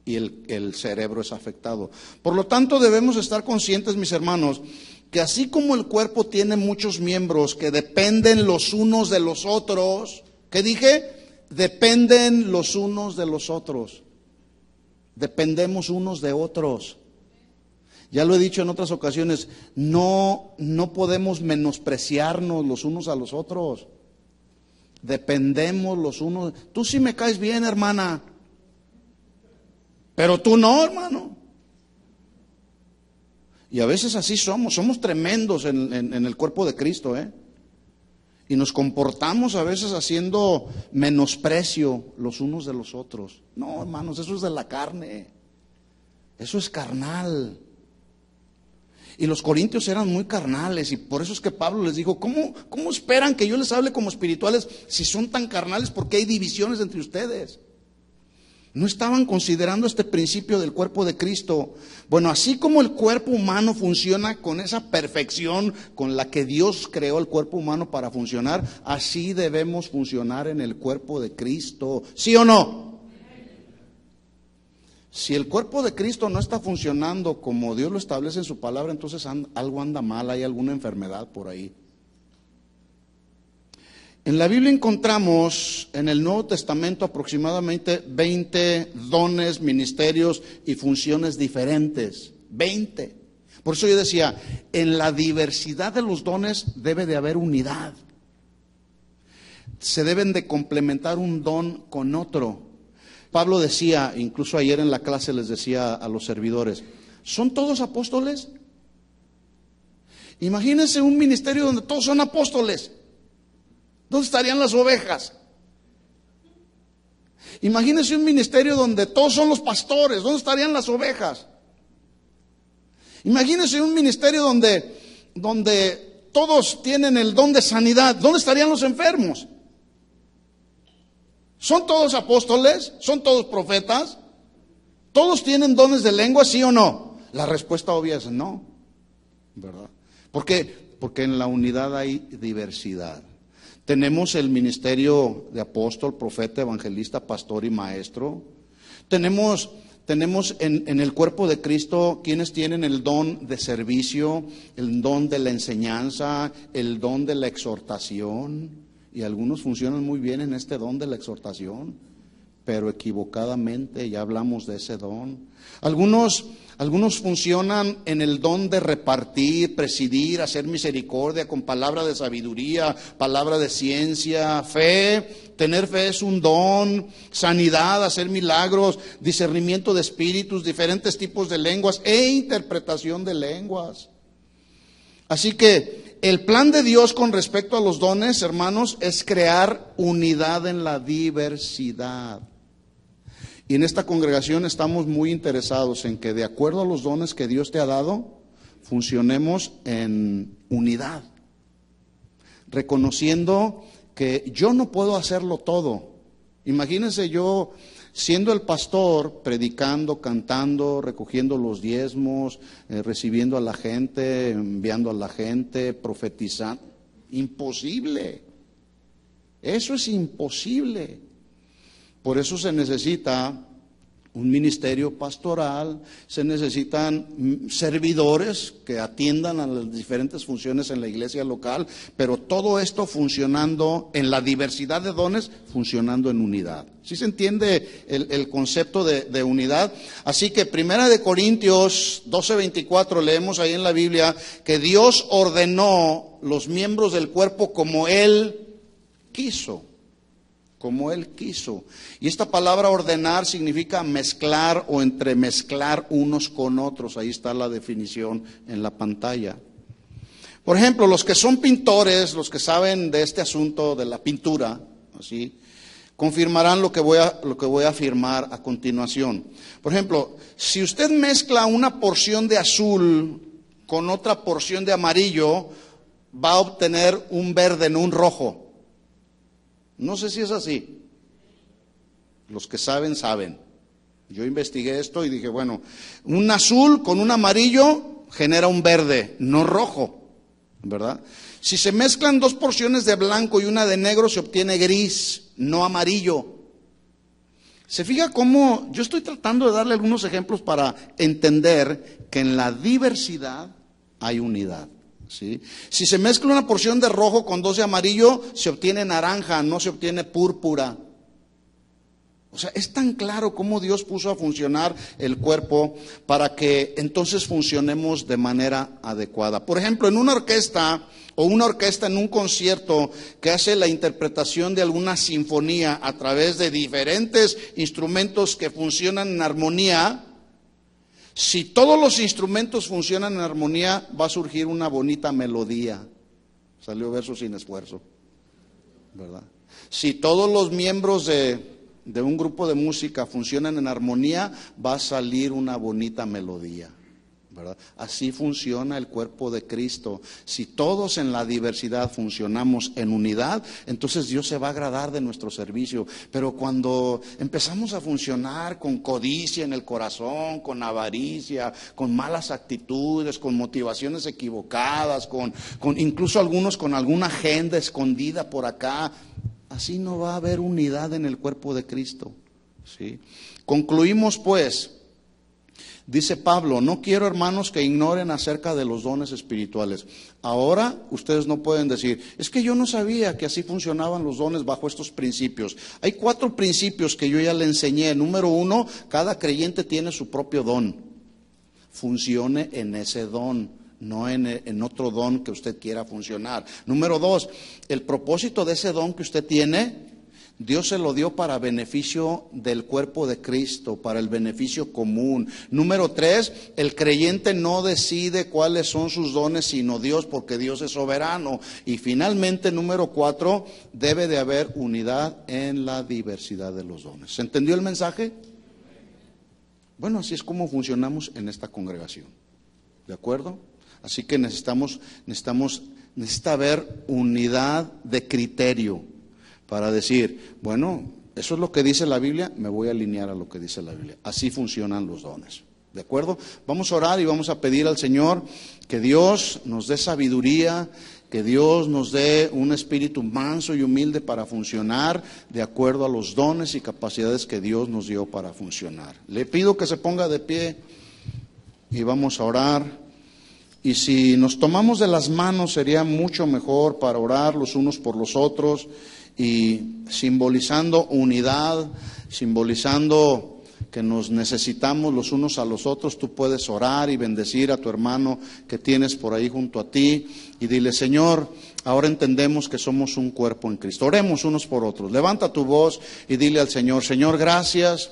y el cerebro es afectado. Por lo tanto, debemos estar conscientes, mis hermanos, que así como el cuerpo tiene muchos miembros que dependen los unos de los otros, ¿qué dije? Dependen los unos de los otros. Dependemos unos de otros. Ya lo he dicho en otras ocasiones, no podemos menospreciarnos los unos a los otros. Dependemos los unos. Tú sí me caes bien, hermana, pero tú no, hermano. Y a veces así somos tremendos en el cuerpo de Cristo, y nos comportamos a veces haciendo menosprecio los unos de los otros. No, hermanos, eso es de la carne, eso es carnal. Y los corintios eran muy carnales, y por eso es que Pablo les dijo: ¿Cómo esperan que yo les hable como espirituales si son tan carnales? Porque hay divisiones entre ustedes. No estaban considerando este principio del cuerpo de Cristo. Bueno, así como el cuerpo humano funciona con esa perfección con la que Dios creó el cuerpo humano para funcionar, así debemos funcionar en el cuerpo de Cristo. ¿Sí o no? Si el cuerpo de Cristo no está funcionando como Dios lo establece en su palabra, entonces algo anda mal, hay alguna enfermedad por ahí. En la Biblia encontramos en el Nuevo Testamento aproximadamente 20 dones, ministerios y funciones diferentes. 20. Por eso yo decía, en la diversidad de los dones debe de haber unidad. Se deben de complementar un don con otro. Pablo decía, incluso ayer en la clase les decía a los servidores: ¿son todos apóstoles? Imagínense un ministerio donde todos son apóstoles. ¿Dónde estarían las ovejas? Imagínense un ministerio donde todos son los pastores. ¿Dónde estarían las ovejas? Imagínense un ministerio donde todos tienen el don de sanidad. ¿Dónde estarían los enfermos? ¿Son todos apóstoles? ¿Son todos profetas? ¿Todos tienen dones de lengua, sí o no? La respuesta obvia es no, ¿verdad? ¿Por qué? Porque en la unidad hay diversidad. Tenemos el ministerio de apóstol, profeta, evangelista, pastor y maestro. Tenemos en el cuerpo de Cristo quienes tienen el don de servicio, el don de la enseñanza, el don de la exhortación. Y algunos funcionan muy bien en este don de la exhortación, pero equivocadamente, ya hablamos de ese don. Algunos funcionan en el don de repartir, presidir, hacer misericordia con palabra de sabiduría, palabra de ciencia, fe. Tener fe es un don, sanidad, hacer milagros, discernimiento de espíritus, diferentes tipos de lenguas e interpretación de lenguas. Así que el plan de Dios con respecto a los dones, hermanos, es crear unidad en la diversidad. Y en esta congregación estamos muy interesados en que, de acuerdo a los dones que Dios te ha dado, funcionemos en unidad, reconociendo que yo no puedo hacerlo todo. Imagínense yo siendo el pastor, predicando, cantando, recogiendo los diezmos, recibiendo a la gente, enviando a la gente, profetizando. Imposible. Eso es imposible. Por eso se necesita un ministerio pastoral, se necesitan servidores que atiendan a las diferentes funciones en la iglesia local, pero todo esto funcionando en la diversidad de dones, funcionando en unidad. ¿Sí se entiende el concepto de unidad? Así que 1 Corintios 12:24 leemos ahí en la Biblia que Dios ordenó los miembros del cuerpo como Él quiso. Como Él quiso. Y esta palabra ordenar significa mezclar o entremezclar unos con otros. Ahí está la definición en la pantalla. Por ejemplo, los que son pintores, los que saben de este asunto de la pintura, así, confirmarán lo que voy a afirmar a continuación. Por ejemplo, si usted mezcla una porción de azul con otra porción de amarillo, va a obtener un verde, no un rojo. No sé si es así. Los que saben, saben. Yo investigué esto y dije, bueno, un azul con un amarillo genera un verde, no rojo, ¿verdad? Si se mezclan dos porciones de blanco y una de negro, se obtiene gris, no amarillo. ¿Se fija cómo yo estoy tratando de darle algunos ejemplos para entender que en la diversidad hay unidad? ¿Sí? Si se mezcla una porción de rojo con dos de amarillo, se obtiene naranja, no se obtiene púrpura. O sea, es tan claro cómo Dios puso a funcionar el cuerpo para que entonces funcionemos de manera adecuada. Por ejemplo, en una orquesta o una orquesta en un concierto que hace la interpretación de alguna sinfonía a través de diferentes instrumentos que funcionan en armonía, si todos los instrumentos funcionan en armonía, va a surgir una bonita melodía. Salió verso sin esfuerzo, ¿verdad? Si todos los miembros de un grupo de música funcionan en armonía, va a salir una bonita melodía, ¿verdad? Así funciona el cuerpo de Cristo. Si todos en la diversidad funcionamos en unidad, entonces Dios se va a agradar de nuestro servicio. Pero cuando empezamos a funcionar con codicia en el corazón, con avaricia, con malas actitudes, con motivaciones equivocadas, con incluso algunos con alguna agenda escondida por acá, así no va a haber unidad en el cuerpo de Cristo, ¿sí? Concluimos pues. Dice Pablo, no quiero, hermanos, que ignoren acerca de los dones espirituales. Ahora ustedes no pueden decir, es que yo no sabía que así funcionaban los dones bajo estos principios. Hay 4 principios que yo ya le enseñé. Número 1, cada creyente tiene su propio don. Funcione en ese don, no en otro don que usted quiera funcionar. Número 2, el propósito de ese don que usted tiene, Dios se lo dio para beneficio del cuerpo de Cristo, para el beneficio común. Número 3, el creyente no decide cuáles son sus dones, sino Dios, porque Dios es soberano. Y finalmente, número 4, debe de haber unidad en la diversidad de los dones. ¿Se entendió el mensaje? Bueno, así es como funcionamos en esta congregación. ¿De acuerdo? Así que necesita haber unidad de criterio. Para decir, bueno, eso es lo que dice la Biblia, me voy a alinear a lo que dice la Biblia. Así funcionan los dones. ¿De acuerdo? Vamos a orar y vamos a pedir al Señor que Dios nos dé sabiduría, que Dios nos dé un espíritu manso y humilde para funcionar de acuerdo a los dones y capacidades que Dios nos dio para funcionar. Le pido que se ponga de pie y vamos a orar. Y si nos tomamos de las manos sería mucho mejor para orar los unos por los otros. Y simbolizando unidad, simbolizando que nos necesitamos los unos a los otros, tú puedes orar y bendecir a tu hermano que tienes por ahí junto a ti y dile, Señor, ahora entendemos que somos un cuerpo en Cristo. Oremos unos por otros. Levanta tu voz y dile al Señor, Señor, gracias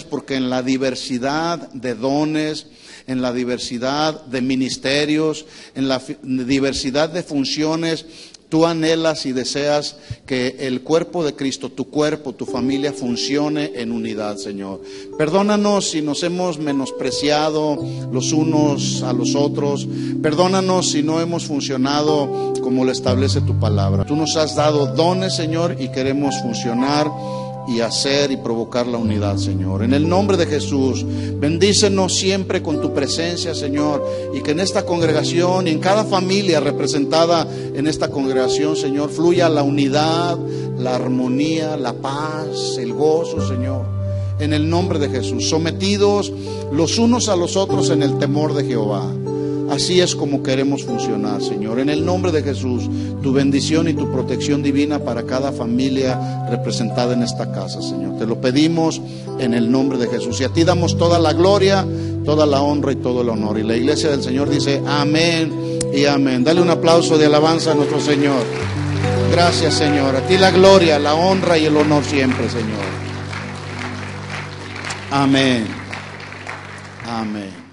porque en la diversidad de dones, en la diversidad de ministerios, en la diversidad de funciones, tú anhelas y deseas que el cuerpo de Cristo, tu cuerpo, tu familia funcione en unidad, Señor. Perdónanos si nos hemos menospreciado los unos a los otros. Perdónanos si no hemos funcionado como lo establece tu palabra. Tú nos has dado dones, Señor, y queremos funcionar y hacer y provocar la unidad, Señor. En el nombre de Jesús, bendícenos siempre con tu presencia, Señor, y que en esta congregación y en cada familia representada en esta congregación, Señor, fluya la unidad, la armonía, la paz, el gozo, Señor. en el nombre de Jesús, sometidos los unos a los otros en el temor de Jehová. Así es como queremos funcionar, Señor. En el nombre de Jesús, tu bendición y tu protección divina para cada familia representada en esta casa, Señor. Te lo pedimos en el nombre de Jesús. Y a ti damos toda la gloria, toda la honra y todo el honor. Y la iglesia del Señor dice amén y amén. Dale un aplauso de alabanza a nuestro Señor. Gracias, Señor. A ti la gloria, la honra y el honor siempre, Señor. Amén. Amén.